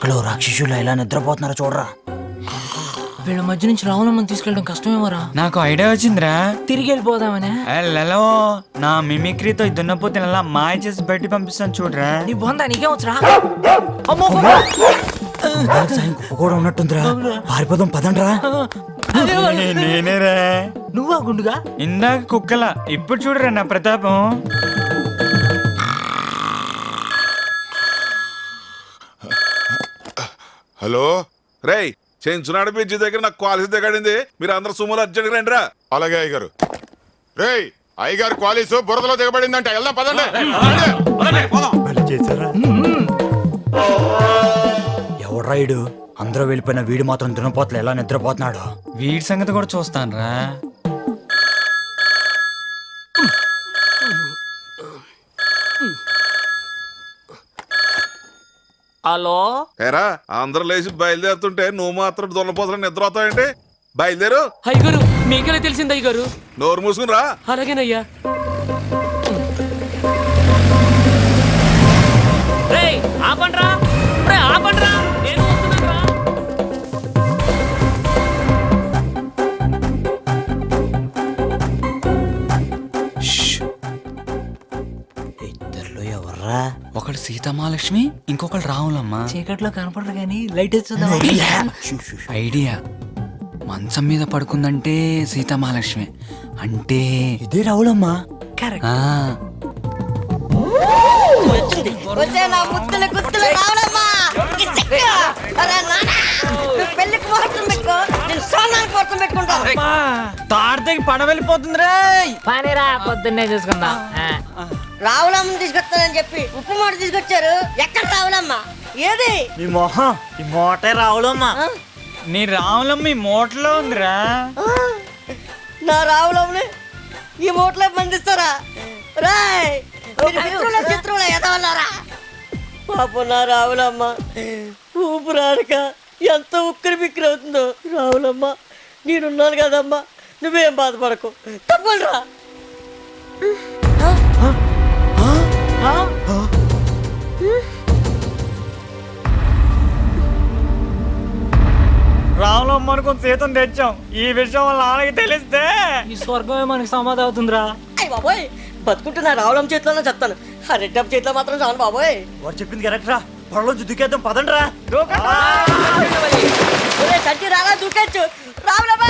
వెనకలో రాక్షసులు ఎలా నిద్రపోతున్నారో చూడరా. వీళ్ళ మధ్య నుంచి రావణమ్మని తీసుకెళ్ళడం కష్టమేమోరా. నాకు ఐడియా వచ్చిందిరా. తిరిగి వెళ్ళిపోదామనే. హలో, నా మిమిక్రీతో ఈ దున్నపోతే అలా మాయ చేసి బయట పంపిస్తాను చూడరా. నీ బొంద నీకే వచ్చరా. కూడా ఉన్నట్టుందిరా, పారిపోదాం పదండ్రా. నేనేరా. నువ్వా గుండుగా? ఇందాక కుక్కల, ఇప్పుడు చూడరా నా ప్రతాపం. హలో రేయ్, చెంచునాడు బ్రిడ్జి దగ్గర నాకు క్వాలిస్ దిగడింది. మీరు అందరు సుమోలు అర్జెంట్ రండి రా. అలాగే అయ్యగారు. రేయ్, అయ్యగారు క్వాలిస్ బురదలో దిగబడిందంటే వెళ్దాం పదండి. ఎవడ్రా ఈడు? అందరూ వెళ్ళిపోయిన వీడు మాత్రం దున్నపోతలు ఎలా నిద్రపోతున్నాడు? వీడి సంగతి కూడా చూస్తానురా. హలో, ఏరా, అందరూ లేచి బయలుదేరుతుంటే నువ్వు మాత్రం దున్నపోతలు నిద్ర అవుతావేంటి? బయలుదేరు. అయ్యగారు మీకెలా తెలిసింది అయ్యగారు? నోరు మూసుకుని రా. అలాగేనయ్యా. రేయ్ ఆపండ్రా, రేయ్ ఆపండ్రా, నేను వస్తున్నానురా. ఇద్దరులో ఎవర్రా? ఒకళ్ళు సీతమహాలక్ష్మి, ఇంకొకళ్ళు రావులమ్మ. చీకట్లో కనపడరు కానీ లైట్ వచ్చేద్దాం. ఐడియా. మంచం మీద పడుకుందంటే సీతమహాలక్ష్మి అంటే ఇదే రావులమ్మా. ఆ, వచ్చే నా ముద్దుల గుత్తుల రావడమ్మా. పెళ్లికి ముహూర్తం పెట్టుకో, నేను సోనానికి ముహూర్తం పెట్టుకుంటాను. తాడితేకి పడ వెళ్ళిపోతుంది రే. పనిరా, పొద్దున్నే చూసుకుందాం. రావులమ్మని తీసుకొస్తానని చెప్పి ఉప్పు మాట తీసుకొచ్చారు. ఎక్కడ రావులమ్మ? ఏది మీ మొహం, ఈ మోటే రావులమ్మా. నీ రావులమ్మ ఈ మూటలో ఉందిరా. నా రావులమ్మని ఈ మూటలో బంధిస్తారా? రాయ్, చిత్రంలో ఎదవన్నారా? పాపం నా రావులమ్మ ఊపిరాడక ఎంత ఉక్కిరి బిక్కిరి అవుతుందో. రావులమ్మ, నేనున్నాను కదమ్మా, నువ్వేం బాధపడకు. తప్పరా రావులమ్మ అనుకుని సీతం తెచ్చాం. ఈ విషయం వాళ్ళ నాన్నకి తెలిస్తే ఈ స్వర్గమే మనకి సమాధి అవుతుందిరా. అయ్య బాబోయ్, బతుకుంటున్నా రావులమ్మ చేతిలోనే చెప్తాను. ఆ రెడ్డప్ప చేతిలో మాత్రం చాలు బాబోయ్. వాడు చెప్పింది కరెక్ట్ రా. పొడలో దుక్కేద్దాం పదండ్రా. చచ్చి రాలా దూకొచ్చు. రావులమ్మ